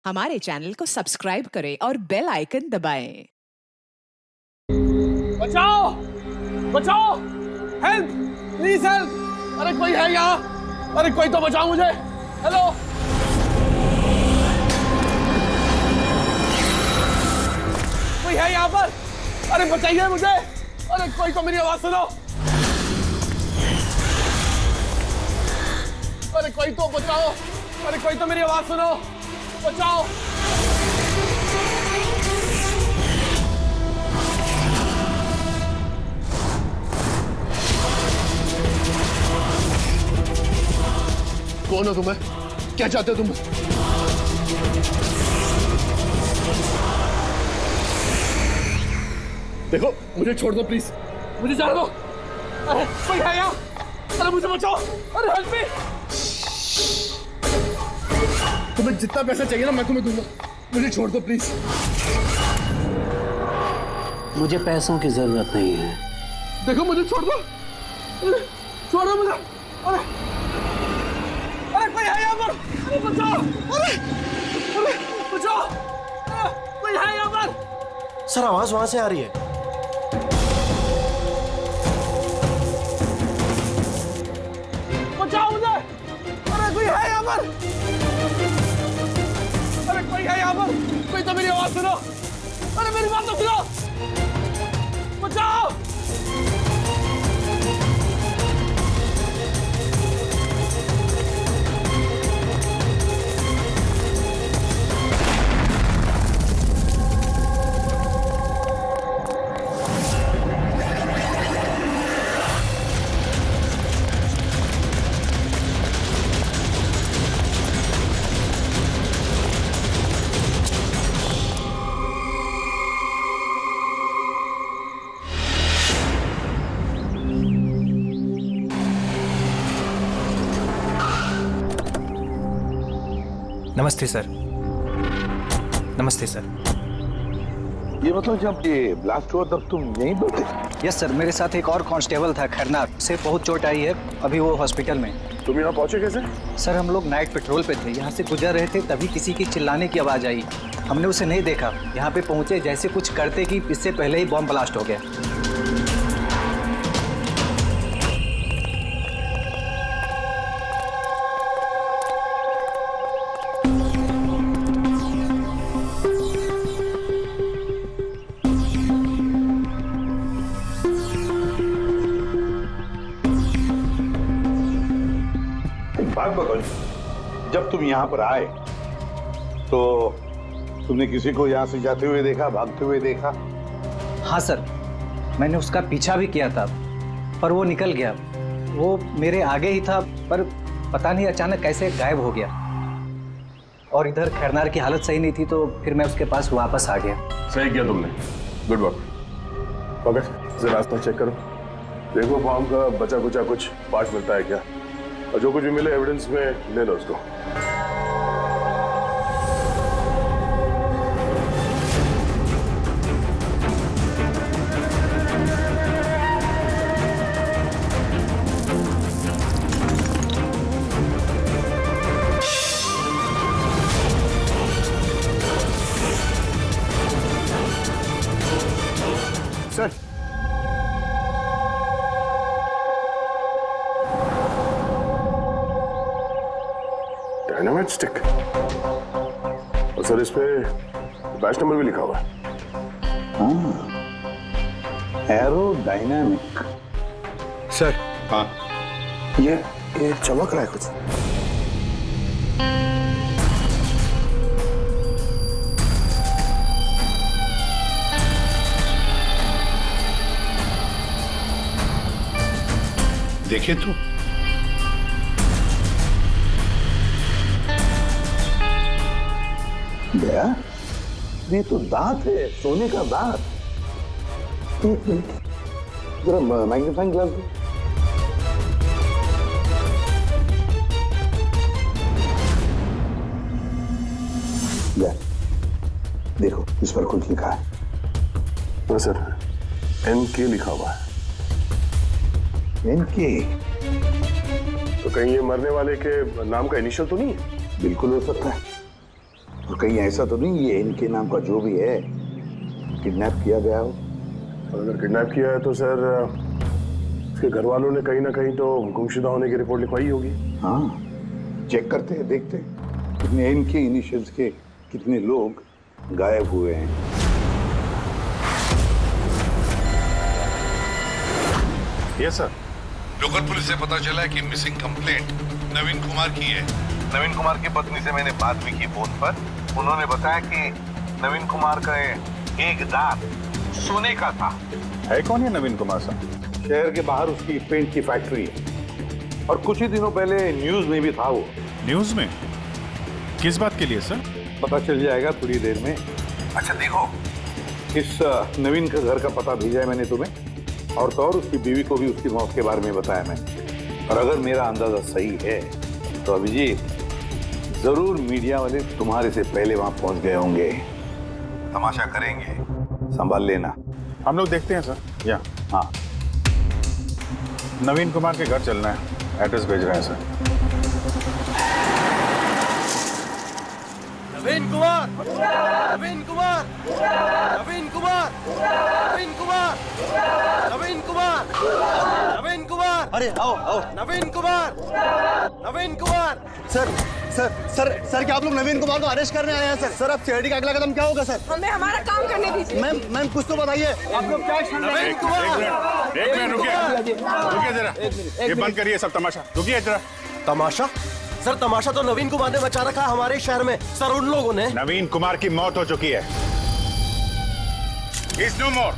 हमारे चैनल को सब्सक्राइब करें और बेल आइकन दबाएं। बचाओ बचाओ, हेल्प प्लीज हेल्प। अरे कोई है यहाँ? अरे कोई तो बचाओ मुझे। हेलो, कोई है यहाँ पर? अरे बचाइए मुझे। अरे कोई तो मेरी आवाज सुनो। अरे कोई तो बचाओ। अरे कोई तो मेरी आवाज सुनो, बचाओ। कौन हो तुम्हें? क्या चाहते हो तुम? देखो मुझे छोड़ दो प्लीज, मुझे जाने दो। अरे कोई है यहाँ? अरे मुझे बचाओ। अरे हेल्प मी। तुम्हें जितना पैसा चाहिए ना मैं तुम्हें दूंगा, मुझे छोड़ दो प्लीज। मुझे पैसों की जरूरत नहीं है। देखो मुझे छोड़ दो, छोड़ो मुझे। अरे अरे कोई है यहाँ पर? अरे बचाओ। अरे बचाओ। कोई है यहाँ पर? सर आवाज वहां से आ रही है। बचाओ मुझे। अरे कोई है यहाँ पर? अरे कोई है यहाँ पर? कोई तो मेरी आवाज सुनो। अरे मेरी बात तो सुनो, बचाओ। नमस्ते सर। नमस्ते सर। ये मतलब जब ये ब्लास्ट हुआ तब तुम यहीं पर थे? यस सर, मेरे साथ एक और कांस्टेबल था खरनार, से बहुत चोट आई है, अभी वो हॉस्पिटल में। तुम यहाँ पहुंचे कैसे? सर हम लोग नाइट पेट्रोल पे थे, यहाँ से गुजर रहे थे तभी किसी की चिल्लाने की आवाज़ आई। हमने उसे नहीं देखा, यहाँ पे पहुँचे जैसे कुछ करते कि इससे पहले ही बॉम्ब ब्लास्ट हो गया। बात बताओ, जब तुम यहाँ पर आए तो तुमने किसी को यहाँ से जाते हुए देखा, भागते हुए देखा? हाँ सर, मैंने उसका पीछा भी किया था पर वो निकल गया। वो मेरे आगे ही था पर पता नहीं अचानक कैसे गायब हो गया। और इधर खरनार की हालत सही नहीं थी तो फिर मैं उसके पास वापस आ गया। सही किया तुमने, गुड वर्क। ओके, जरा रास्ता चेक करो, देखो फॉर्म का बचा कुचा कुछ पार्ट मिलता है क्या, और जो कुछ भी मिले एविडेंस में ले लो उसको। सर, डायनामाइट स्टिक, और सर इस पे बैच नंबर भी लिखा हुआ है। Arrow dynamic. सर हाँ, ये चमक रहा है कुछ। देखे तो गया, ये तो दांत है, सोने का दांत। एक मिनट, जरा मैग्नीफाइंग ग्लास दो। देखो इस पर कुछ लिखा है। हाँ सर, NK लिखा हुआ है। इनके तो कहीं ये मरने वाले के नाम का इनिशियल तो नहीं है? बिल्कुल हो सकता है, और कहीं ऐसा तो नहीं ये इनके नाम का जो भी है किडनैप किया गया हो? और अगर किडनैप किया है तो सर उसके घर वालों ने कहीं ना कहीं तो गुमशुदा होने की रिपोर्ट लिखवाई होगी। हाँ, चेक करते हैं, देखते हैं कितने इनके इनिशियल्स के कितने लोग गायब हुए हैं। Yes sir. लोकल पुलिस से पता चला है कि मिसिंग कंप्लेंट नवीन कुमार की है। नवीन कुमार की पत्नी से मैंने बात भी की फोन पर। उन्होंने बताया कि नवीन कुमार का एक दांत सोने का था। है कौन है नवीन कुमार साहब? शहर के बाहर उसकी पेंट की फैक्ट्री है और कुछ ही दिनों पहले न्यूज में भी था वो। न्यूज में? किस बात के लिए सर? पता चल जाएगा थोड़ी देर में। अच्छा देखो, इस नवीन का घर का पता भेजा है मैंने तुम्हें, और तो और उसकी बीवी को भी उसकी मौत के बारे में बताया मैंने। और अगर मेरा अंदाजा सही है तो अभिजीत जरूर मीडिया वाले तुम्हारे से पहले वहां पहुंच गए होंगे। तमाशा करेंगे, संभाल लेना। हम लोग देखते हैं सर। या हाँ, नवीन कुमार के घर चलना है, एड्रेस भेज रहे हैं सर। नवीन कुमार, नवीन कुमार, नवीन कुमार, नवीन कुमार, नवीन कुमार, नवीन कुमार। अरे आओ आओ। Naveen Kumar, Naveen Kumar. Sir sir sir sir क्या आप लोग नवीन कुमार को अरेस्ट करने आए हैं सर? सर अब सिक्योरिटी का अगला कदम क्या होगा सर? हमें हमारा काम करने दीजिए। मैम कुछ तो बताइए, आप लोग क्या नवीन कुमार, एक मिनट रुकिए जरा, ये बंद करिए सब तमाशा। रुकिए जरा। तमाशा? सर तमाशा तो नवीन कुमार ने मचा रखा हमारे शहर में। सर उन लोगों ने नवीन कुमार की मौत हो चुकी है। He's no more।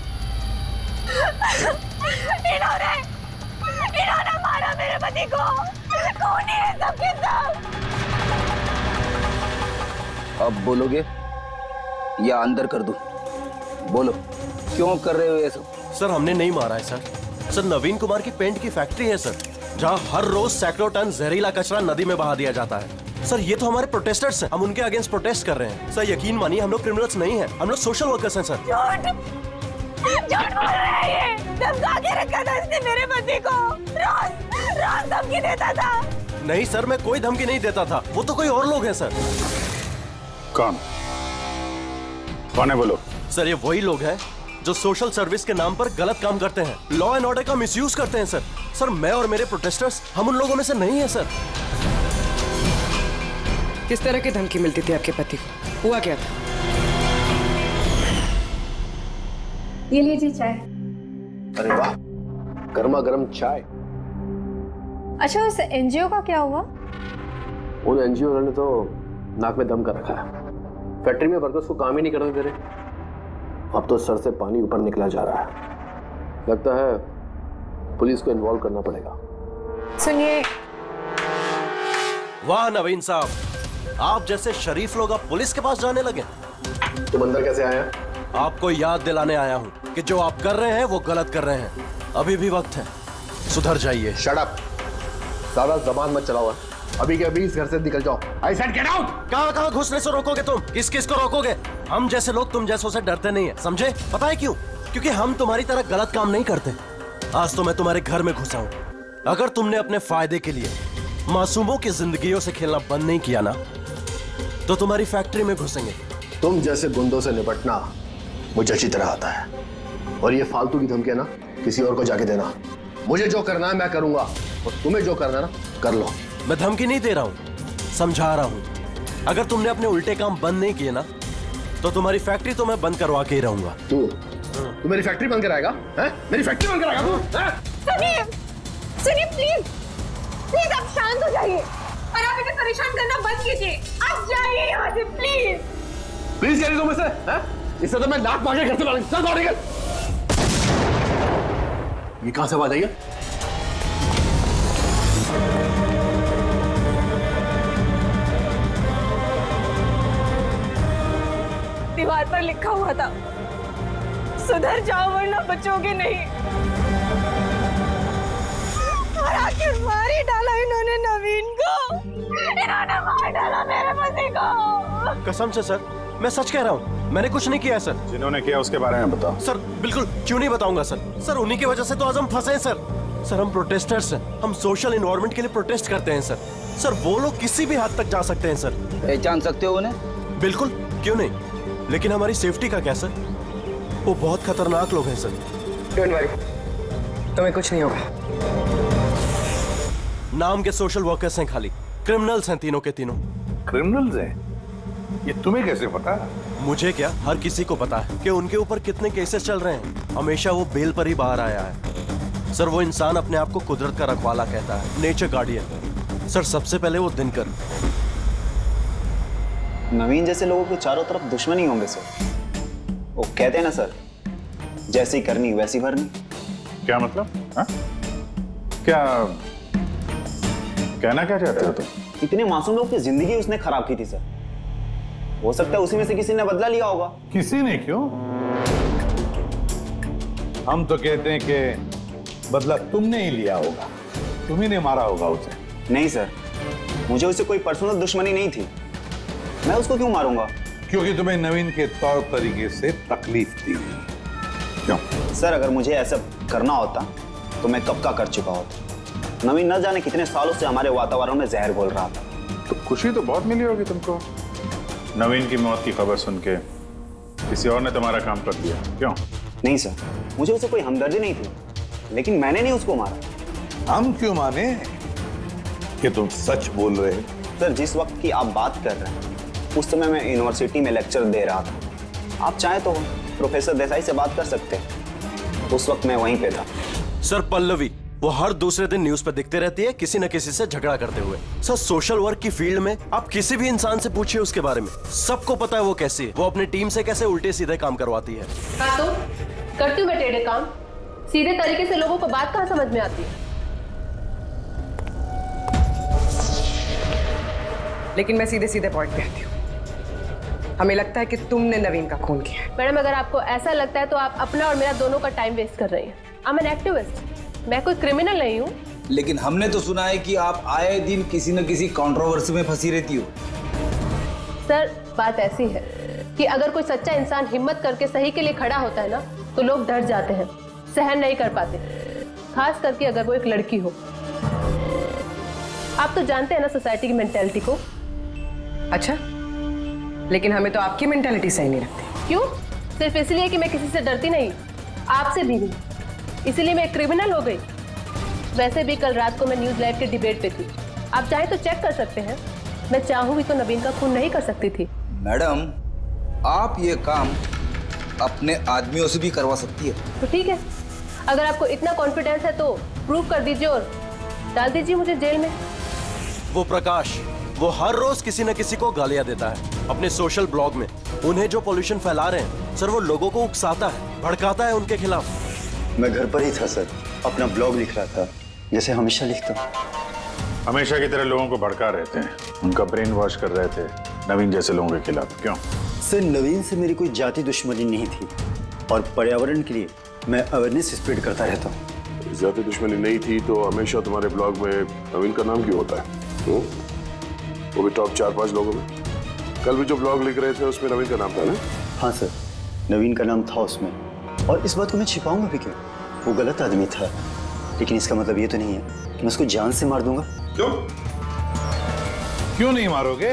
इन्होंने मारा मेरे पति को। कौन है सबके सब? अब बोलोगे या अंदर कर दूं? बोलो क्यों कर रहे हो ये सब? सर हमने नहीं मारा है सर। सर नवीन कुमार की पेंट की फैक्ट्री है सर, जहाँ हर रोज सैकड़ों टन जहरीला कचरा नदी में बहा दिया जाता है। सर ये तो हमारे प्रोटेस्टर्स हैं, हम उनके अगेंस्ट प्रोटेस्ट कर रहे हैं। सर यकीन मानिए हम लोग क्रिमिनल्स नहीं हैं, हम लोग सोशल वर्कर्स हैं सर। झूठ बोल रहा है ये। धमका के रखा था इसने मेरे पति को। रोज धमकी देता था। नहीं सर मैं कोई धमकी नहीं देता था, वो तो कोई और लोग हैं सर। कौन कौन है बोलो? सर ये वही लोग हैं जो सोशल सर्विस के नाम पर गलत काम करते हैं, लॉ एंड ऑर्डर का मिसयूज करते हैं सर। सर मैं और मेरे प्रोटेस्टर्स हम उन लोगों में से नहीं है सर। किस तरह की धमकी मिलती थी आपके पति को? हुआ क्या था? ये लीजिए चाय। अरे वाह, गर्मा गर्म चाय। अच्छा उस एनजीओ का क्या हुआ? उन एनजीओ ने तो नाक में दम कर रखा है। फैक्ट्री में वर्कर्स को काम ही नहीं करने दे रहे। अब तो सर से पानी ऊपर निकला जा रहा है। लगता है पुलिस को इन्वॉल्व करना पड़ेगा। सुनिए। वाह नवीन साहब, आप जैसे शरीफ लोग अब पुलिस के पास जाने लगे। तुम अंदर कैसे आए? आपको याद दिलाने आया हूँ कि जो आप कर रहे हैं वो गलत कर रहे हैं। अभी भी वक्त है, सुधर जाइए। शट अप, ज्यादा जबान मत चलाओ। अभी के अभी इस घर से निकल जाओ। I said get out. कहाँ घुसने से रोकोगे तुम? किस किस को रोकोगे? हम जैसे लोग तुम जैसों से डरते नहीं है, समझे? पता है क्यों? क्योंकि हम तुम्हारी तरह गलत काम नहीं करते। आज तो मैं तुम्हारे घर में घुसा हूँ। अगर तुमने अपने फायदे के लिए मासूमों की जिंदगियों से खेलना बंद नहीं किया ना, तो तुम्हारी फैक्ट्री में घुसेंगे। तुम जैसे गुंडों से निपटना मुझे अच्छी तरह आता है, और ये फालतू की धमकियां ना किसी और को जाके देना। मुझे जो करना है मैं करूंगा, और तुम्हें जो करना है ना कर लो। मैं धमकी नहीं दे रहा हूँ, समझा रहा हूँ। अगर तुमने अपने उल्टे काम बंद नहीं किए ना, तो तुम्हारी फैक्ट्री तो मैं बंद करवा के ही रहूंगा। तू मेरी फैक्ट्री बंद कराएगा? मेरी फैक्ट्री बंद कराएगा तू? सुनिए, सुनिए प्लीज आप शांत हो जाइए और आप इन्हें परेशान करना बंद कीजिए। आप जाइए यहाँ से प्लीज। प्लीज कह रही तुम इसे? इससे तो मैं लात मार के घर से बाहर चल बाहर निकल। ये कहां से आवाज आई है? दीवार पर लिखा हुआ था, सुधर जाओ वरना बचोगे नहीं। और आखिर मार ही डाला इन्होंने नवीन को। इन्होंने मार डाला मेरे पति को। कसम से सर, मैं सच कह रहा हूँ, मैंने कुछ नहीं किया है सर। जिन्होंने किया उसके बारे में बताओ। सर बिल्कुल क्यों नहीं बताऊंगा सर। सर उन्हीं की वजह से तो आज हम फंसे हैं सर। सर हम प्रोटेस्टर्स हैं, हम सोशल एनवायरनमेंट के लिए प्रोटेस्ट करते हैं सर। सर वो लोग किसी भी हद तक जा सकते हैं सर। पहचान सकते हो उन्हें? बिल्कुल, क्यों नहीं, लेकिन हमारी सेफ्टी का क्या सर? वो बहुत खतरनाक लोग हैं सर। डोंट वरी, तुम्हें कुछ नहीं होगा। नाम के सोशल वर्कर्स हैं खाली, क्रिमिनल्स हैं तीनों के तीनों। क्रिमिनल्स हैं? ये तुम्हें कैसे पता? मुझे क्या, हर किसी को पता है कि उनके ऊपर कितने केसेस चल रहे हैं। हमेशा वो बेल पर ही बाहर आया है सर। वो इंसान अपने आप को कुदरत का रखवाला कहता है, नेचर गार्डियन। सर सबसे पहले वो दिनकर। नवीन जैसे लोगों के चारों तरफ दुश्मनी होंगे सर। वो कहते हैं ना सर, जैसी करनी वैसी भरनी। क्या मतलब? हा? क्या कहना क्या चाहते हो तुम? इतने मासूम लोग की जिंदगी उसने खराब की थी सर। हो सकता है उसी में से किसी ने बदला लिया होगा। किसी ने? क्यों? हम तो कहते हैं कि बदला तुमने ही लिया होगा, तुम्ही ने मारा होगा उसे। नहीं सर, मुझे उससे कोई पर्सनल दुश्मनी नहीं थी। मैं उसको क्यों मारूंगा? क्योंकि तुम्हें नवीन के तौर तरीके से तकलीफ दी। क्यों? सर अगर मुझे ऐसा करना होता तो मैं कब का कर चुका होता। नवीन न जाने कितने सालों से हमारे वातावरण में जहर घोल रहा था। तो खुशी तो बहुत मिली होगी तुमको। नवीन की मौत की खबर सुन के किसी और ने तुम्हारा काम कर दिया। क्यों? नहीं सर, मुझे उससे कोई हमदर्दी नहीं थी, लेकिन मैंने नहीं उसको मारा। हम क्यों माने कि तुम सच बोल रहे हो? सर जिस वक्त की आप बात कर रहे हैं उस समय मैं यूनिवर्सिटी में लेक्चर दे रहा था। आप चाहे तो प्रोफेसर देसाई से बात कर सकते हैं, उस वक्त मैं वहीं पे था। सर पल्लवी, वो हर दूसरे दिन न्यूज पर दिखते रहती है किसी न किसी से झगड़ा करते हुए। सर सोशल वर्क की फील्ड में आप किसी भी इंसान से पूछिए उसके बारे में, सबको पता है वो कैसी है। वो अपनी टीम से कैसे उल्टे सीधे काम करवाती है। हाँ तो करती हूँ मैं टेढ़े काम, सीधे तरीके से लोगों को बात कहाँ समझ में आती है। लेकिन मैं सीधे सीधे पॉइंट पे आती हूँ। हमें लगता है कि तुमने नवीन का खून किया है। मैडम अगर आपको ऐसा लगता है तो आप अपना और मेरा दोनों का टाइम वेस्ट कर रही हैं। आई एम एन एक्टिविस्ट, मैं कोई क्रिमिनल नहीं हूँ। लेकिन हमने तो सुना है कि आप आए दिन किसी न किसी कंट्रोवर्सी में फंसी रहती हो। सर बात ऐसी है कि अगर कोई सच्चा इंसान हिम्मत करके सही के लिए खड़ा होता है ना तो लोग डर जाते हैं, सहन नहीं कर पाते, खास करके अगर वो एक लड़की हो। आप तो जानते हैं ना सोसाइटी की मेंटालिटी को। अच्छा, लेकिन हमें तो आपकी मेंटालिटी सही नहीं लगती। क्यों? सिर्फ इसलिए कि मैं किसी से डरती नहीं, आपसे भी नहीं, इसीलिए मैं क्रिमिनल हो गई। वैसे भी कल रात को मैं न्यूज लाइव के डिबेट पे थी, आप चाहे तो चेक कर सकते हैं। मैं चाहूंगी तो नवीन का खून नहीं कर सकती थी। मैडम आप ये काम अपने आदमियों से भी करवा सकती है। तो ठीक है, अगर आपको इतना कॉन्फिडेंस है तो प्रूव कर दीजिए और डाल दीजिए मुझे जेल में। वो प्रकाश, वो हर रोज किसी न किसी को गालियां देता है अपने सोशल ब्लॉग में। उन्हें जो पॉल्यूशन फैला रहे हैं सर, वो लोगों को उकसाता है, भड़काता है उनके खिलाफ। मैं घर पर ही था सर, अपना ब्लॉग लिख रहा था जैसे हमेशा लिखता हूँ। हमेशा की तरह लोगों को भड़का रहे थे, उनका ब्रेन वॉश कर रहे थे नवीन जैसे लोगों के खिलाफ। क्यों? सर नवीन से मेरी कोई जाति दुश्मनी नहीं थी और पर्यावरण के लिए मैं अवेयरनेस स्प्रेड करता रहता हूँ। जाति दुश्मनी नहीं थी तो हमेशा तुम्हारे ब्लॉग में नवीन का नाम क्यों होता है? वो भी टॉप 4-5 लोगों में। कल भी जो ब्लॉग लिख रहे थे उसमें नवीन का नाम था ना? हाँ सर, नवीन का नाम था उसमें, और इस बात को मैं छिपाऊंगा भी क्यों? वो गलत आदमी था, लेकिन इसका मतलब ये तो नहीं है कि मैं उसको जान से मार दूंगा। क्यों? क्यों नहीं मारोगे?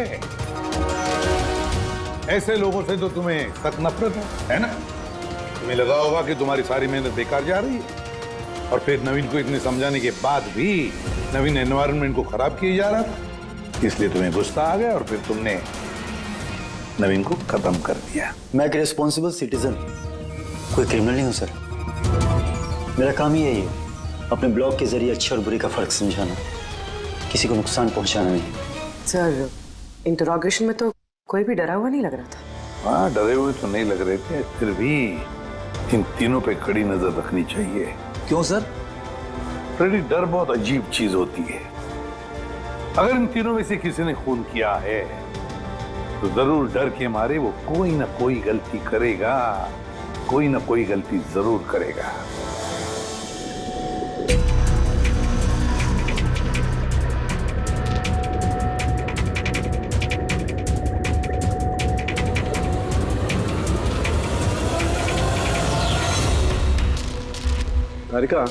ऐसे लोगों से तो तुम्हें सख्त नफरत है ना? तुम्हें लगा होगा कि तुम्हारी सारी मेहनत बेकार जा रही है, और फिर नवीन को इतने समझाने के बाद भी नवीन एनवायरनमेंट को खराब किए जा रहा था, इसलिए तुम्हें गुस्सा आ गया और फिर तुमने नवीन को खत्म कर दिया। मैं एक रिस्पॉन्सिबल सिटीजन, कोई क्रिमिनल नहीं हूं सर। मेरा काम ही यही है, अपने ब्लॉग के जरिए अच्छे और बुरे का फर्क समझाना, किसी को नुकसान पहुंचाना नहीं। सर इंटरोगेशन में तो कोई भी डरा हुआ नहीं लग रहा था। हाँ डरे हुए तो नहीं लग रहे थे, फिर भी इन तीनों पे कड़ी नजर रखनी चाहिए। क्यों सर? फ्रेडी, डर बहुत अजीब चीज होती है। अगर इन तीनों में से किसी ने खून किया है तो जरूर डर के मारे वो कोई ना कोई गलती करेगा, कोई ना कोई गलती जरूर करेगा। हारिका,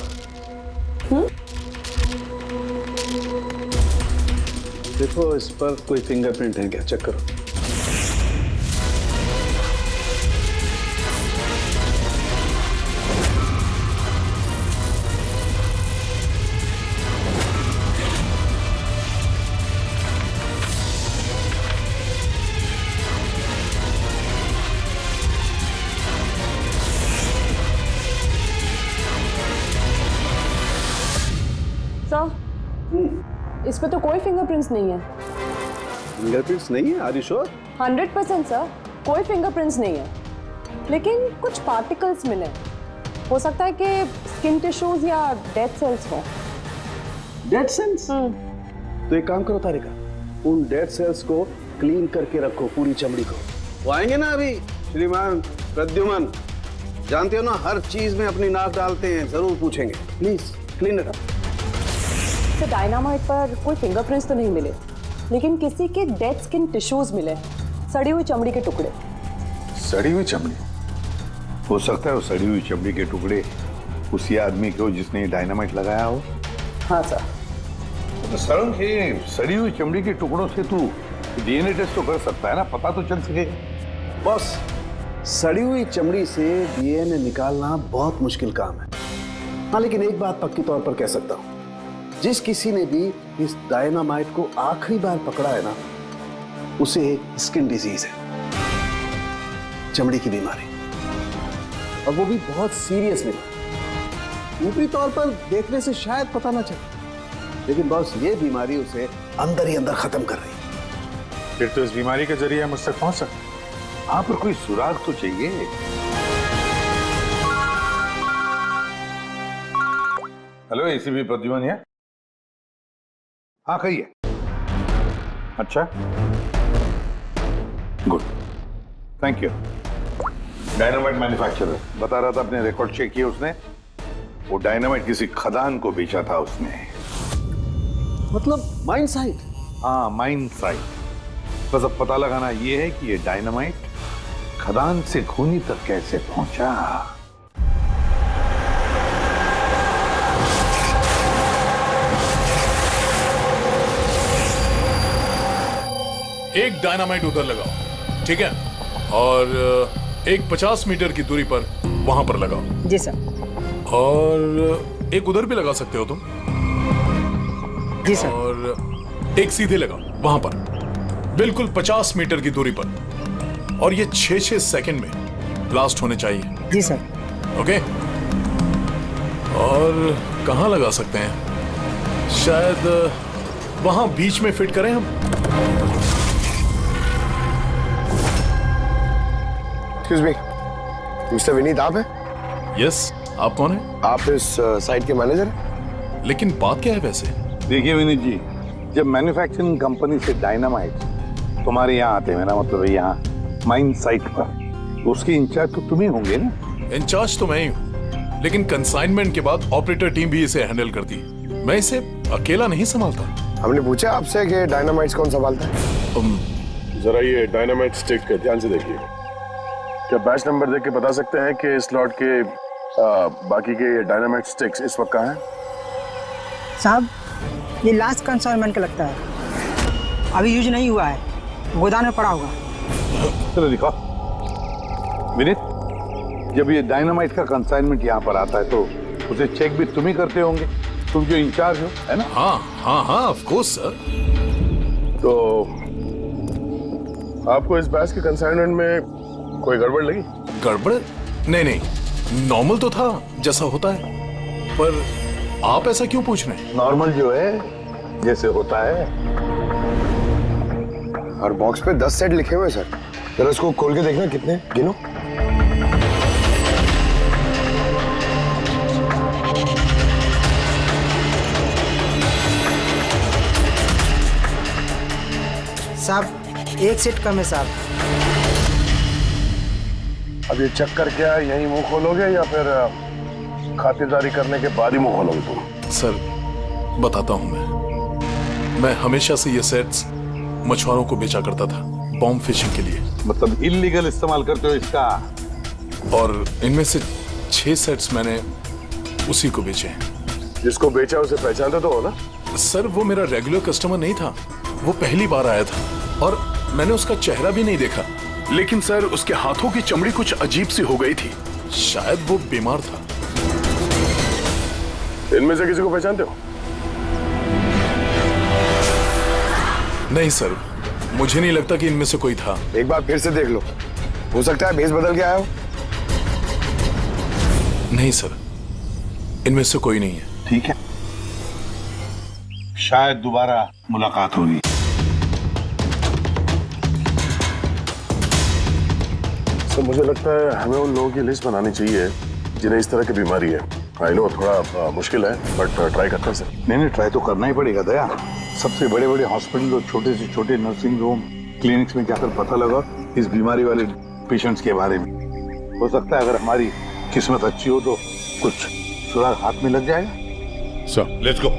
देखो इस पर कोई फिंगरप्रिंट है क्या, चेक करो। इस पे तो कोई फिंगरप्रिंट्स नहीं है। फिंगरप्रिंट्स नहीं है? Are you sure? 100% सर, कोई फिंगरप्रिंट्स नहीं है, लेकिन कुछ पार्टिकल्स मिले। हो सकता है कि स्किन टिश्यूज या डेड सेल्स हो। Dead cells? तो एक काम करो तारिका, उन डेड सेल्स को क्लीन करके रखो, पूरी चमड़ी को। वो आएंगे ना अभी श्रीमान प्रद्युमन, जानते हो ना हर चीज में अपनी नाक डालते हैं, जरूर पूछेंगे। Please clean it up. तो डायनामाइट पर कोई फिंगरप्रिंट्स तो नहीं मिले, लेकिन किसी के डेड स्किन टिश्यूज मिले, सड़ी हुई चमड़ी के टुकड़े। सड़ी हुई चमड़ी? हो सकता है वो सड़ी हुई चमड़ी के टुकड़े उसी आदमी के हो जिसने डायनामाइट लगाया हो। हाँ सर। तो सर, सड़ी हुई चमड़ी के टुकड़ों से तू डीएनए टेस्ट तो कर सकता है ना, पता तो चल सकेगा। बॉस, सड़ी हुई चमड़ी से डीएनए निकालना बहुत मुश्किल काम है। हाँ, लेकिन एक बात पक्की तौर पर कह सकता हूं, जिस किसी ने भी इस डायनामाइट को आखिरी बार पकड़ा है ना, उसे स्किन डिजीज है, चमड़ी की बीमारी, और वो भी बहुत सीरियस बीमारी। ऊपरी तौर पर देखने से शायद पता ना चले, लेकिन बॉस ये बीमारी उसे अंदर ही अंदर खत्म कर रही है। फिर तो इस बीमारी के जरिए मुझ तक पहुंच सकते। हाँ, पर कोई सुराग तो चाहिए। हेलो, एसीपी प्रद्युमन है? हाँ, कहिए। अच्छा, good, thank you. Dynamite manufacturer बता रहा था, अपने रिकॉर्ड चेक किए उसने, वो डायनामाइट किसी खदान को बेचा था उसने। मतलब माइन साइट? हाँ, माइन साइट। बस अब पता लगाना ये है कि ये डायनामाइट खदान से खूनी तक कैसे पहुंचा। एक डायनामाइट उधर लगाओ, ठीक है, और एक 50 मीटर की दूरी पर वहां पर लगाओ। जी सर। और एक उधर भी लगा सकते हो तुम। जी सर। और एक सीधे लगाओ वहां पर, बिल्कुल 50 मीटर की दूरी पर, और ये 6-6 सेकंड में ब्लास्ट होने चाहिए। जी सर। ओके। और कहां लगा सकते हैं? शायद वहां बीच में फिट करें हम। एक्सक्यूज मी, मिस्टर विनीत आप हैं? यस, आप कौन हैं? आप इस साइट के मैनेजर हैं? लेकिन बात क्या है वैसे? देखिए विनीत जी, जब मैन्युफैक्चरिंग कंपनी से डायनामाइट तुम्हारे यहाँ आते हैं, मेरा मतलब है यहाँ माइन साइट पर, उसके इंचार्ज तो तुम ही होंगे ना? इंचार्ज तो मैं ही हूँ, लेकिन कंसाइनमेंट के बाद ऑपरेटर टीम भी इसे हैंडल करती है। मैं इसे अकेला नहीं संभालता। हमने पूछा आपसे कि डायनामाइट्स कौन संभालता है? जरा ये डायनामाइट स्टिक ध्यान से देखिए। क्या बैच नंबर देख के बता सकते हैं कि इस लॉट के बाकी के डायनामाइट स्टिक्स इस वक्त कहाँ हैं? साहब, ये लास्ट कंसाइनमेंट का लगता है, अभी यूज नहीं हुआ है, गोदाम में पड़ा होगा। चलो दिखाओ। विनीत, जब ये डायनामाइट का कंसाइनमेंट यहाँ पर आता है तो उसे चेक भी तुम ही करते होंगे, तुम जो इंचार्ज हो, है ना? हाँ हाँ हाँ, ऑफ कोर्स सर। तो आपको इस बैच के कंसाइनमेंट में कोई गड़बड़ लगी? गड़बड़? नहीं नहीं, नॉर्मल तो था जैसा होता है, पर आप ऐसा क्यों पूछ रहे हैं? नॉर्मल जो है जैसे होता है। और बॉक्स पे 10 सेट लिखे हुए सर, जरा उसको खोल के देखना, कितने गिनो। साहब, एक सेट कम है साहब। अब ये चेक करके यही मुंह खोलोगे या फिर खातिरदारी करने के बाद ही मुंह खोलोगे तुम? सर बताता हूं, मैं हमेशा से ये सेट्स मछुआरों को बेचा करता था, बॉम्ब फिशिंग के लिए। मतलब इल्लीगल इस्तेमाल करते हो इसका? और इनमें से 6 सेट्स मैंने उसी को बेचे हैं। जिसको बेचा उसे पहचानते तो हो ना? सर वो मेरा रेगुलर कस्टमर नहीं था, वो पहली बार आया था और मैंने उसका चेहरा भी नहीं देखा। लेकिन सर उसके हाथों की चमड़ी कुछ अजीब सी हो गई थी। शायद वो बीमार था। इनमें से किसी को पहचानते हो? नहीं सर, मुझे नहीं लगता कि इनमें से कोई था। एक बार फिर से देख लो, हो सकता है भेस बदल के आया हो। नहीं सर, इनमें से कोई नहीं है। ठीक है, शायद दोबारा मुलाकात होगी। सर मुझे लगता है हमें उन लोगों की लिस्ट बनानी चाहिए जिन्हें इस तरह की बीमारी है। आई नो थोड़ा मुश्किल है बट ट्राई करते हैं सर। नहीं, ट्राई तो करना ही पड़ेगा दया। सबसे बड़े बड़े हॉस्पिटल और छोटे से छोटे नर्सिंग होम, क्लिनिक्स में जाकर पता लगा इस बीमारी वाले पेशेंट्स के बारे में। हो सकता है अगर हमारी किस्मत अच्छी हो तो कुछ सुराग हाथ में लग जाएगा। Sir let's go.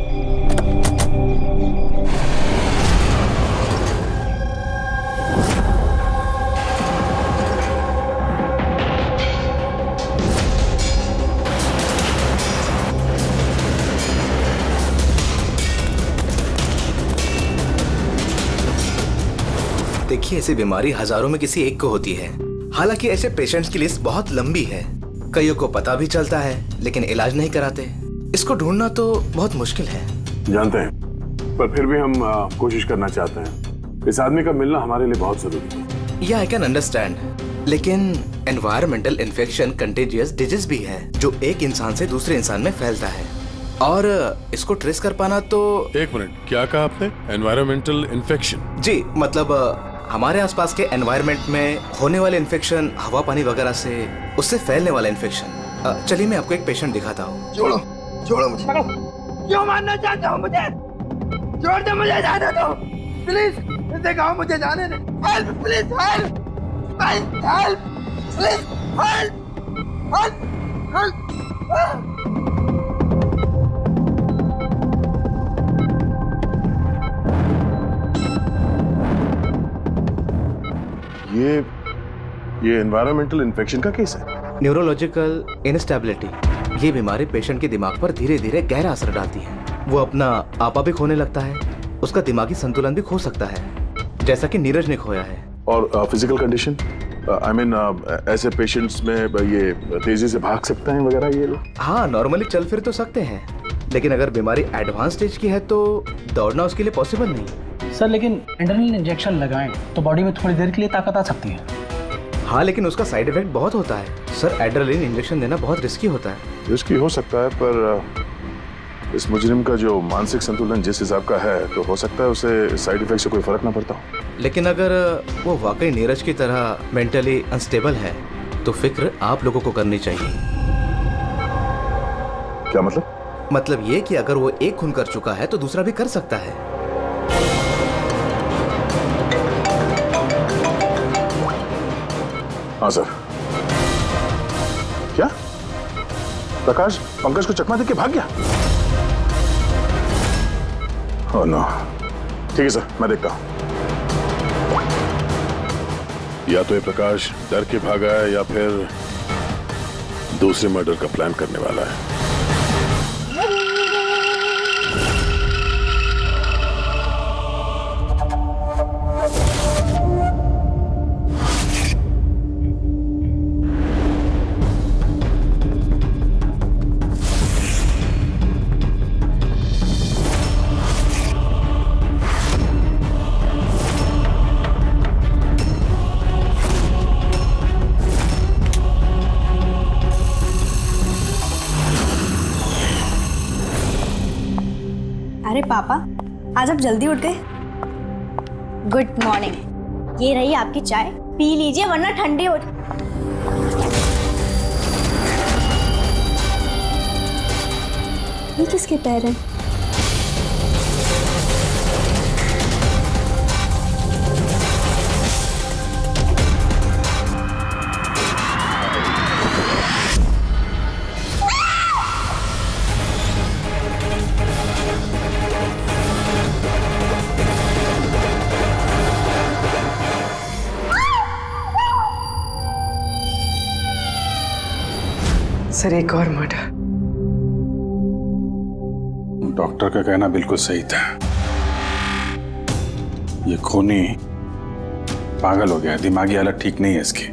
देखिए, ऐसी बीमारी हजारों में किसी एक को होती है। हालांकि ऐसे पेशेंट्स की लिस्ट बहुत लंबी है। कईयों को पता भी चलता है लेकिन इलाज नहीं कराते। इसको ढूंढना तो बहुत मुश्किल है। जानते हैं, पर फिर भी हम कोशिश करना चाहते हैं। इस आदमी का मिलना हमारे लिए बहुत जरूरी है। या आई कैन अंडरस्टैंड, लेकिन एनवायरमेंटल इन्फेक्शन कंटेजियस डिजीज भी है जो एक इंसान से दूसरे इंसान में फैलता है और इसको ट्रेस कर पाना तो। एक मिनट, क्या कहा आपने? Environmental infection? जी, मतलब हमारे आसपास के एनवायरनमेंट में होने वाले इन्फेक्शन, हवा पानी वगैरह से उससे फैलने वाला इन्फेक्शन। चलिए मैं आपको एक पेशेंट दिखाता हूँ। छोड़ो मुझे। क्यों मारना चाहते हो मुझे? छोड़ दे मुझे, जाने दो प्लीज। इसे कहो मुझे जाने दे। Help please, help help please, help help. ये एनवायरमेंटल इन्फेक्शन का केस है। न्यूरोलॉजिकल इनस्टेबिलिटी, ये बीमारी पेशेंट के दिमाग पर धीरे धीरे गहरा असर डालती है। वो अपना आपा भी खोने लगता है, उसका दिमागी संतुलन भी खो सकता है, जैसा कि नीरज ने खोया है। और फिजिकल कंडीशन, आई मीन ऐसे पेशेंट्स में ये तेजी से भाग सकते हैं वगैरह ये लोग? हाँ, नॉर्मली चल फिर तो सकते हैं, लेकिन अगर बीमारी एडवांस स्टेज की है तो दौड़ना उसके लिए पॉसिबल नहीं। सर लेकिन एड्रेनलिन इंजेक्शन लगाएं तो बॉडी में थोड़ी देर के लिए ताकत आ सकती है। हाँ, लेकिन उसका साइड इफेक्ट बहुत होता है सर। एड्रेनलिन इंजेक्शन देना बहुत रिस्की होता है। रिस्की हो सकता है, पर इस मुजरिम का जो मानसिक संतुलन जिस हिसाब का है तो हो सकता है उसे साइड इफेक्ट से कोई फर्क ना पड़ता हो। लेकिन अगर वो वाकई नीरज की तरह मेंटली अनस्टेबल है तो फिक्र आप लोगों को करनी चाहिए। क्या मतलब? मतलब ये कि अगर वो एक खून कर चुका है तो दूसरा भी कर सकता है। हाँ सर। क्या प्रकाश पंकज को चकमा देके भाग गया? Oh no. ठीक है सर, मैं देखता हूं। या तो ये प्रकाश डर के भागा है या फिर दूसरे मर्डर का प्लान करने वाला है। अरे पापा, आज आप जल्दी उठ गए। Good morning. ये रही आपकी चाय, पी लीजिए वरना ठंडी हो। ये किसके पैर हैं? सर एक और मर्डर। डॉक्टर का कहना बिल्कुल सही था। ये खूनी पागल हो गया, दिमागी हालत ठीक नहीं है इसकी।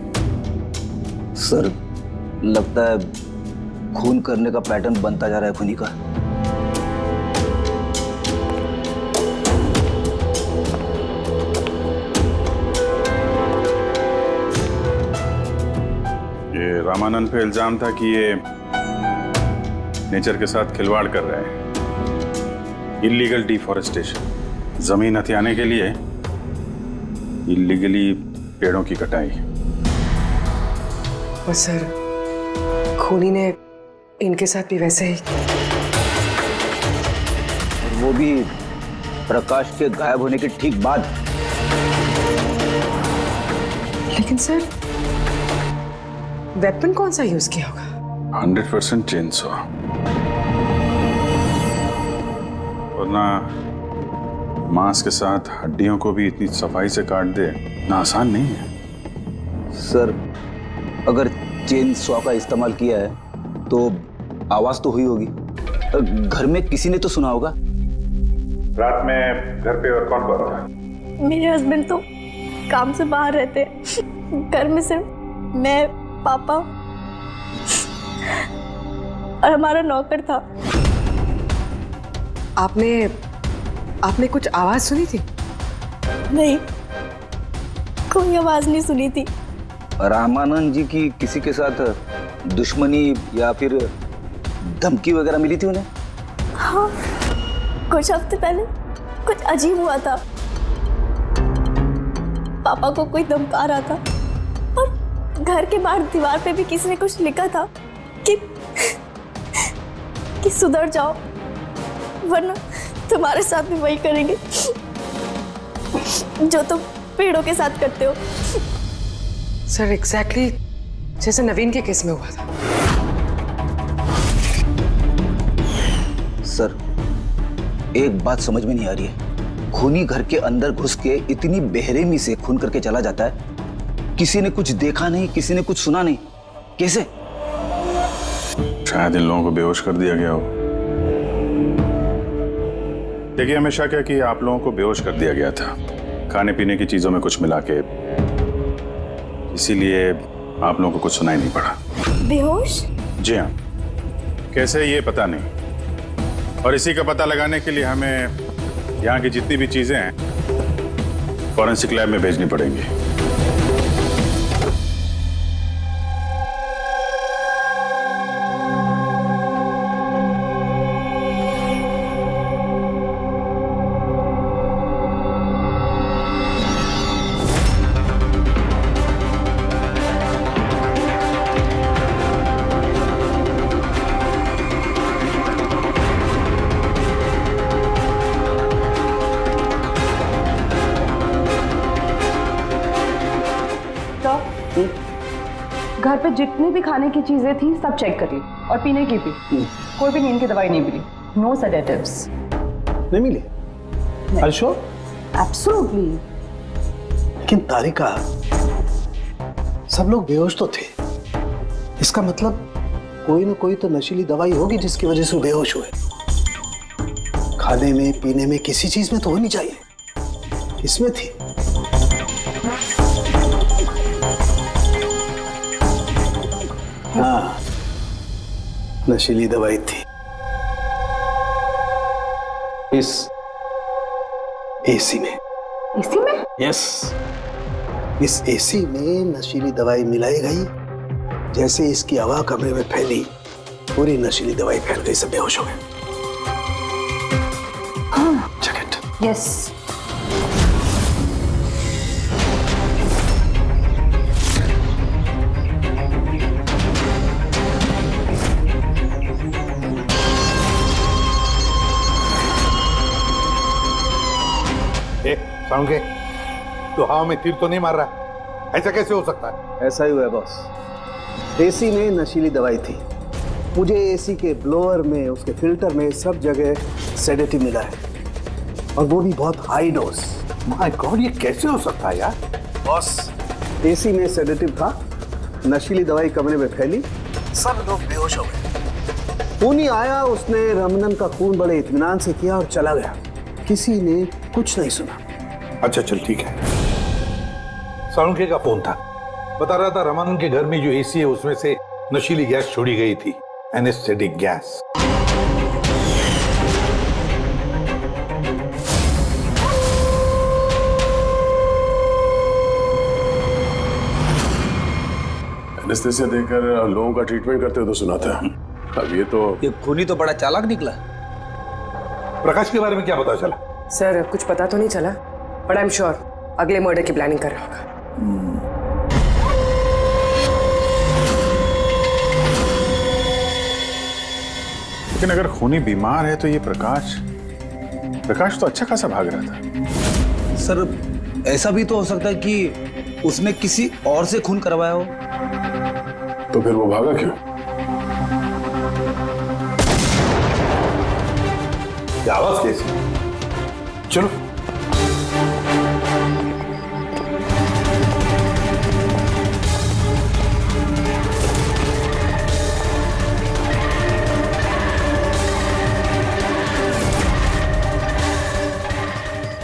सर लगता है खून करने का पैटर्न बनता जा रहा है खूनी का। ये रामानंद पे इल्जाम था कि ये नेचर के साथ खिलवाड़ कर रहे हैं। इलीगल डिफॉरेस्टेशन, जमीन हथियाने के लिए इलीगली पेड़ों की कटाई। और सर, खूनी ने इनके साथ भी वैसे ही। वो भी प्रकाश के गायब होने के ठीक बाद। लेकिन सर, वेपन कौन सा यूज किया होगा? 100% चेनसॉ। वरना मांस के साथ हड्डियों को भी इतनी सफाई से काट दे ना, आसान नहीं है। सर, अगर चेन सॉ का इस्तेमाल किया है तो आवाज तो हुई होगी, घर में किसी ने तो सुना होगा। रात में घर पे और कौन कौन था? मेरे हस्बैंड तो काम से बाहर रहते हैं, घर में सिर्फ मैं, पापा और हमारा नौकर था। आपने कुछ आवाज सुनी थी? नहीं, कोई आवाज नहीं सुनी थी। रामानंद जी की किसी के साथ दुश्मनी या फिर धमकी वगैरह मिली थी उन्हें? हाँ, कुछ हफ्ते पहले कुछ अजीब हुआ था। पापा को कोई धमका रहा था और घर के बाहर दीवार पे भी किसी ने कुछ लिखा था कि सुधर जाओ वरना तुम्हारे साथ भी वही करेंगे जो तुम पेड़ों के साथ करते हो। सर, एग्जैक्टली जैसे नवीन के केस में हुआ था। सर, एक बात समझ में नहीं आ रही है। खूनी घर के अंदर घुस के इतनी बेरहमी से खून करके चला जाता है, किसी ने कुछ देखा नहीं, किसी ने कुछ सुना नहीं, कैसे? शायद इन लोगों को बेहोश कर दिया गया हो। देखिए, हमेशा क्या कि आप लोगों को बेहोश कर दिया गया था, खाने पीने की चीजों में कुछ मिला के, इसीलिए आप लोगों को कुछ सुनाई नहीं पड़ा। बेहोश? जी हाँ, कैसे ये पता नहीं, और इसी का पता लगाने के लिए हमें यहाँ की जितनी भी चीजें हैं फॉरेंसिक लैब में भेजनी पड़ेंगी। घर पे जितनी भी खाने की चीजें थी सब चेक कर ली और पीने की भी। कोई भी नींद की दवाई नहीं मिली। No sedatives. नहीं मिली? अल्शो? एब्सोल्युटली। लेकिन तारिका, सब लोग बेहोश तो थे, इसका मतलब कोई ना कोई तो नशीली दवाई होगी जिसकी वजह से वो बेहोश हुए। खाने में पीने में किसी चीज में तो होनी चाहिए, किसमें थी? हाँ, नशीली दवाई थी। इस एसी में। एसी में? यस, इस एसी में नशीली दवाई मिलाई गई। जैसे इसकी हवा कमरे में फैली, पूरी नशीली दवाई फैल गई, सब बेहोश हो गए। हाँ। Check it. यस। साउंड के, तो हवा में तीर तो नहीं मार रहा? ऐसा कैसे हो सकता है? ऐसा ही हुआ है बॉस। एसी में नशीली दवाई थी। मुझे एसी के ब्लोअर में, उसके फिल्टर में, सब जगह सेडेटिव मिला है, और वो भी बहुत हाई डोज। माय गॉड, ये कैसे हो सकता है यार? बॉस, एसी में सेडेटिव था, नशीली दवाई कमरे में फैली, सब लोग बेहोश हो गए। खूनी आया, उसने रमनन का खून बड़े इत्मीनान से किया और चला गया। किसी ने कुछ नहीं सुना। अच्छा चल ठीक है। सालुंके का फोन था, बता रहा था रमानंद के घर में जो एसी है उसमें से नशीली गैस छोड़ी गई थी, एनेस्थेटिक गैस। एनेस्थेसिया देकर लोगों का ट्रीटमेंट करते हो तो सुना था। अब ये खूनी तो बड़ा चालाक निकला। प्रकाश के बारे में क्या पता चला? सर कुछ पता तो नहीं चला, बट आई एम श्योर अगले मर्डर की प्लानिंग कर रहा होगा। लेकिन अगर खूनी बीमार है तो ये प्रकाश तो अच्छा खासा भाग रहा था। सर ऐसा भी तो हो सकता है कि उसने किसी और से खून करवाया हो। तो फिर वो भागा क्यों? क्या आवाज कैसी? चलो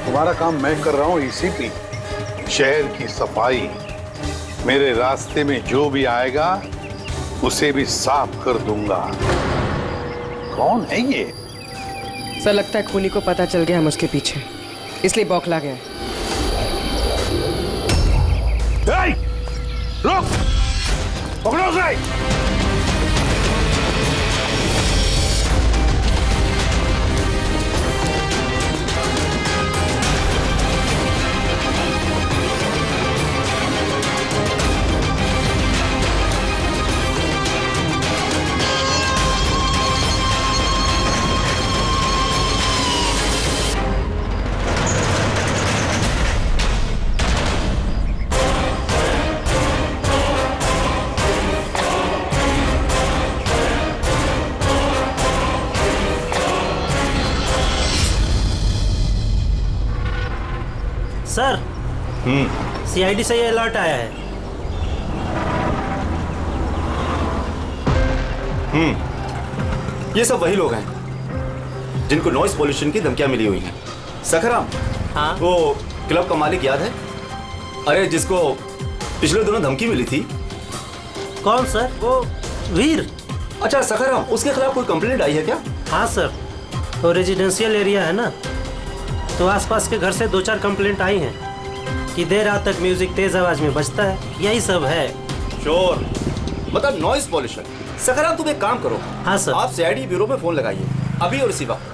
तुम्हारा काम मैं कर रहा हूं ईसीपी। शहर की सफाई, मेरे रास्ते में जो भी आएगा उसे भी साफ कर दूंगा। कौन है ये? सर लगता है खूनी को पता चल गया हम उसके पीछे, इसलिए बौखला गया। रुक! पकड़ो उसे! सर, सीआईडी से ये अलर्ट आया है। ये सब वही लोग हैं जिनको नॉइस पॉल्यूशन की धमकियां मिली हुई हैं। सखराम, हाँ? वो क्लब का मालिक याद है? अरे जिसको पिछले दिनों धमकी मिली थी। कौन सर? वो वीर। अच्छा सखराम, उसके खिलाफ कोई कंप्लेंट आई है क्या? हाँ सर, तो रेजिडेंशियल एरिया है ना, तो आसपास के घर से 2-4 कंप्लेंट आई हैं कि देर रात तक म्यूजिक तेज आवाज में बजता है, यही सब है। शोर मतलब नॉइस पॉल्यूशन। सखराम तुम एक काम करो। हाँ सर। आप सीआईडी ब्यूरो में फोन लगाइए अभी और इसी वक्त।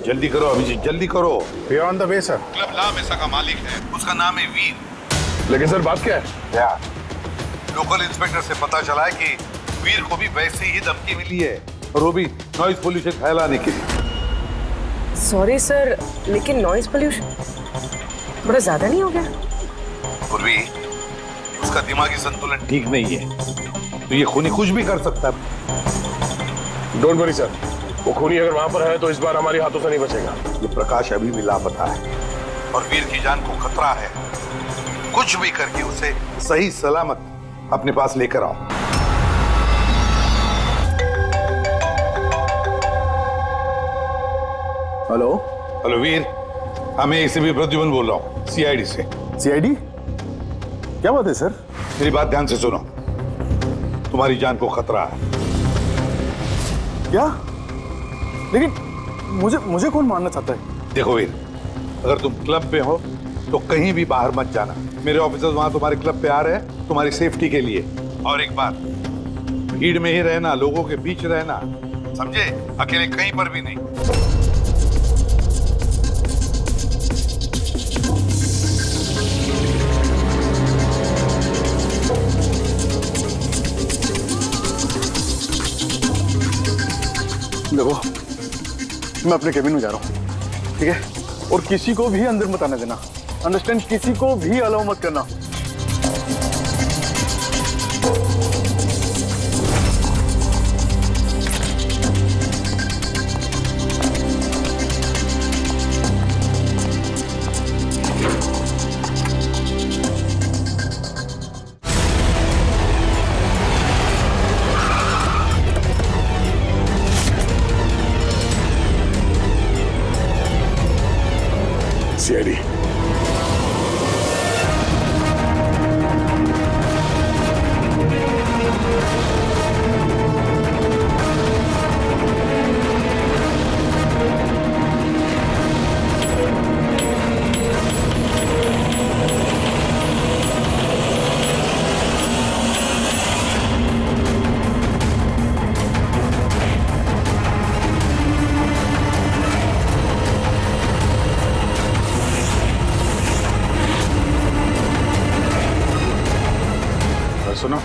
जल्दी करो अभिजीत, जल्दी करो। We are on the way sir. Club La Mesa का मालिक है, उसका नाम है वीर। लेकिन सर बात क्या है? क्या? लोकल इंस्पेक्टर से पता चला है कि वीर को भी वैसे ही धमकी मिली है, और वो भी नॉइज पोल्यूशन फैलाने के लिए। सॉरी सर, लेकिन नॉइज पोल्यूशन बड़ा ज्यादा नहीं हो गया? पूर्वी, उसका दिमागी संतुलन ठीक नहीं है, तो ये खूनी कुछ भी कर सकता है। डोंट वरी सर, वो खूनी अगर वहां पर है तो इस बार हमारे हाथों से नहीं बचेगा। ये प्रकाश अभी भी लापता है और वीर की जान को खतरा है। कुछ भी करके उसे सही सलामत अपने पास लेकर आओ। हेलो हेलो वीर, मैं एसीपी प्रद्युमन बोल रहा हूँ, सीआईडी से। सीआईडी? क्या बात है सर? मेरी बात ध्यान से सुनो, तुम्हारी जान को खतरा है। क्या? लेकिन मुझे कौन मारना चाहता है? देखो वीर, अगर तुम क्लब पे हो तो कहीं भी बाहर मत जाना। मेरे ऑफिसर्स वहां तुम्हारे क्लब पे आ रहे हैं तुम्हारी सेफ्टी के लिए। और एक बात, भीड़ में ही रहना, लोगों के बीच रहना, समझे? अकेले कहीं पर भी नहीं। देखो, मैं अपने केबिन में जा रहा हूँ, ठीक है? और किसी को भी अंदर मत आने देना, अंडरस्टैंड? किसी को भी अलाउ मत करना। सीआईडी,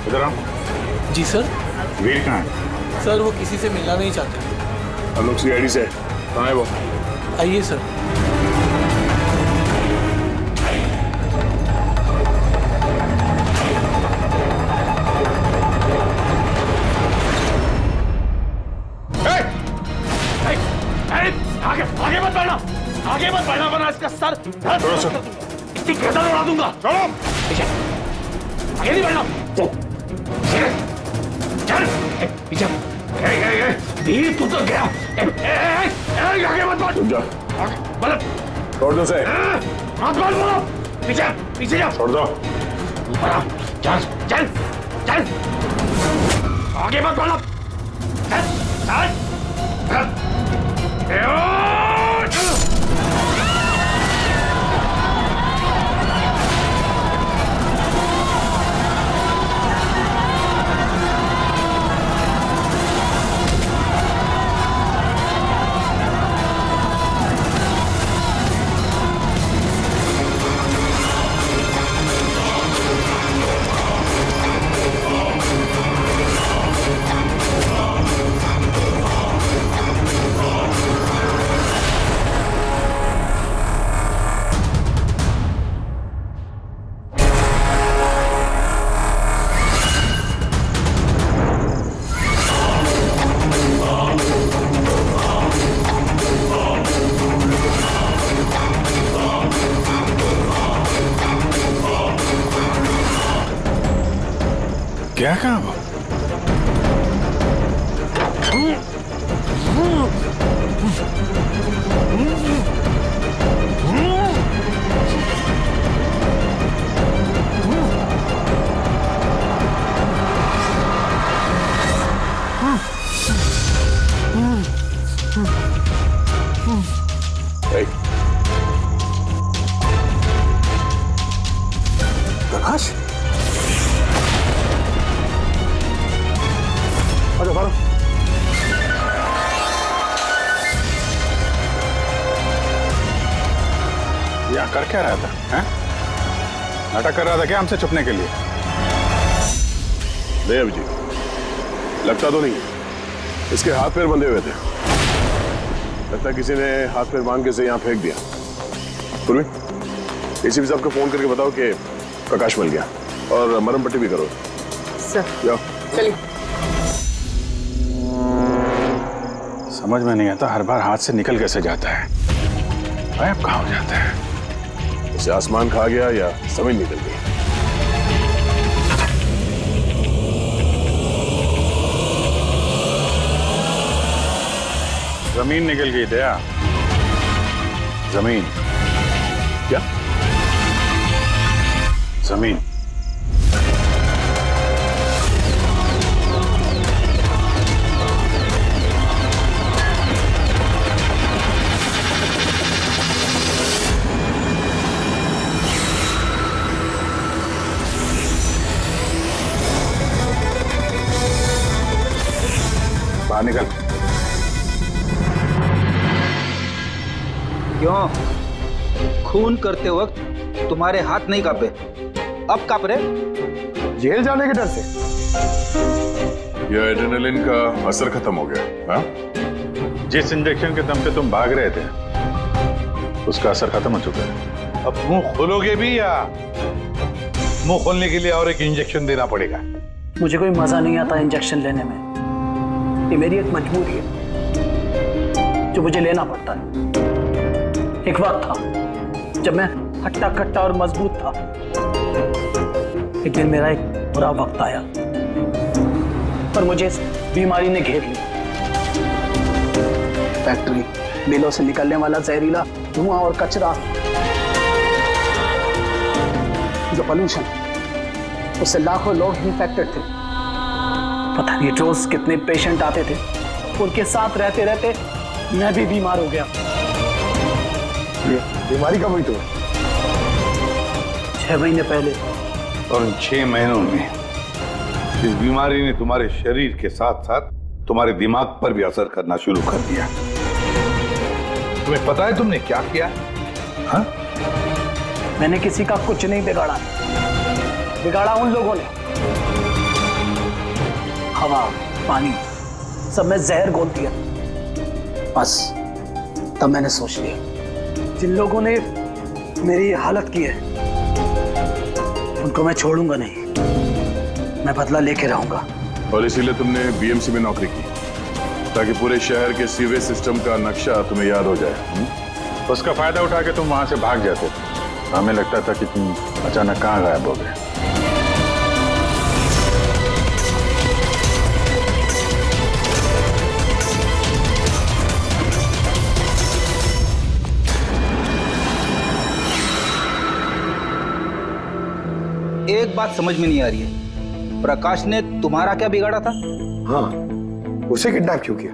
इधर आओ। जी सर। वीर कहाँ है? सर वो किसी से मिलना नहीं चाहते। हम लोग सीआईडी से। कहाँ है वो? आइए सर। आगे मत बढ़ना, आगे मत बढ़ना वरना इसका सर इतनी गर्दन उड़ा दूंगा। छोड़ो, पीछे आगे नहीं बढ़ना। चल पीछे। वीर तू तो गया। आगे मत बढ़। मतलब छोड़ दो से। मत बढ़ बोलो। पीछे पीछे जाओ। छोड़ दो। चल चल चल आगे मत बढ़ना। चल चल। क्या काम? प्रकाश, अच्छा फारूक, यहाँ कर क्या रहा था? हैं? नाटक कर रहा था क्या हमसे छुपने के लिए? नहीं अभिजीत, लगता तो नहीं है। इसके हाथ पैर बंधे हुए थे। लगता है किसी ने हाथ पैर बांध के इसे यहाँ फेंक दिया। पूर्वी, एसीपी साहब को फोन करके बताओ कि प्रकाश मिल गया और मरहम पट्टी भी करो। सर जाओ। चलिए। समझ में नहीं आता हर बार हाथ से निकल कैसे जाता है, गायब कहाँ हो जाता है। इसे आसमान खा गया या जमीन निकल गई। जमीन निकल गई दया। जमीन क्या? जमीन। बाहर निकल। क्यों? खून करते वक्त तुम्हारे हाथ नहीं कांपे, अब कांप रहे? जेल जाने के डर से? यह एड्रेनलिन का असर खत्म हो गया। हाँ? जिस इंजेक्शन के दम पे तुम भाग रहे थे उसका असर खत्म हो चुका है। अब मुंह खोलोगे भी या मुंह खोलने के लिए और एक इंजेक्शन देना पड़ेगा? मुझे कोई मजा नहीं आता इंजेक्शन लेने में। ये मेरी एक मजबूरी है जो मुझे लेना पड़ता है। एक वक्त था जब मैं हट्टा कट्टा और मजबूत था। एक दिन मेरा एक बुरा वक्त आया और मुझे इस बीमारी ने घेर लिया। फैक्ट्री, मिलों से निकलने वाला जहरीला धुआं और कचरा, जो पोल्यूशन, उससे लाखों लोग इन्फेक्टेड थे। पता नहीं रोज कितने पेशेंट आते थे। उनके साथ रहते रहते मैं भी बीमार हो गया। बीमारी कब हुई तुम्हें? 6 महीने पहले। और उन 6 महीनों में इस बीमारी ने तुम्हारे शरीर के साथ साथ तुम्हारे दिमाग पर भी असर करना शुरू कर दिया। तुम्हें पता है तुमने क्या किया? हाँ? मैंने किसी का कुछ नहीं बिगाड़ा। बिगाड़ा उन लोगों ने हवा, पानी सब में जहर घोल दिया। बस तब मैंने सोच लिया जिन लोगों ने मेरी ये हालत की है उनको मैं छोड़ूंगा नहीं, मैं बदला लेके रहूंगा। और इसीलिए तुमने बीएमसी में नौकरी की, ताकि पूरे शहर के सीवेज सिस्टम का नक्शा तुम्हें याद हो जाए। उसका फायदा उठा के तुम वहां से भाग जाते थे। हमें लगता था कि तुम अचानक कहाँ गायब हो गए। एक बात समझ में नहीं आ रही है, प्रकाश ने तुम्हारा क्या बिगाड़ा था? हाँ, उसे किडनैप क्यों किया?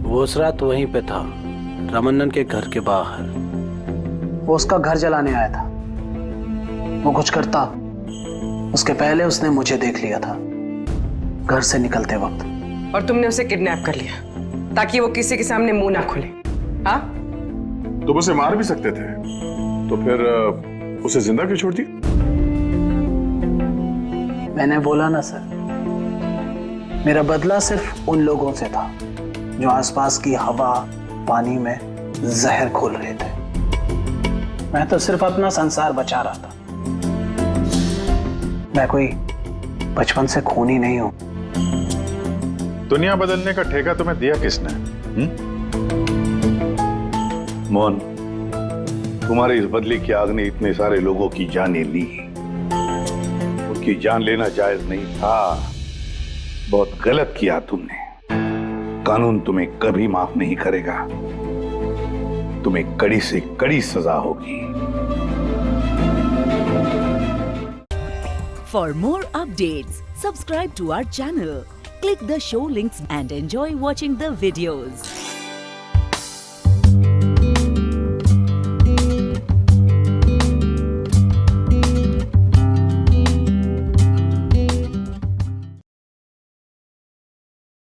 वो उस रात वहीं पे था, रमन्नन के घर के बाहर। वो उसका घर जलाने आया था। वो कुछ करता उसके पहले उसने मुझे देख लिया था घर से निकलते वक्त। और तुमने उसे किडनैप कर लिया ताकि वो किसी के सामने मुंह ना खोले। हाँ, तुम उसे मार भी सकते थे, तो फिर उसे जिंदा क्यों छोड़ दिया? मैंने बोला ना सर, मेरा बदला सिर्फ उन लोगों से था जो आसपास की हवा, पानी में जहर घोल रहे थे। मैं तो सिर्फ अपना संसार बचा रहा था। मैं कोई बचपन से खूनी नहीं हूं। दुनिया बदलने का ठेका तुम्हें दिया किसने? मोहन, तुम्हारी इस बदली की आग ने इतने सारे लोगों की जानें ली। उनकी जान लेना जायज नहीं था। बहुत गलत किया तुमने। कानून तुम्हें कभी माफ नहीं करेगा। तुम्हें कड़ी से कड़ी सजा होगी। For more updates, subscribe to our channel, click the show links and enjoy watching the videos.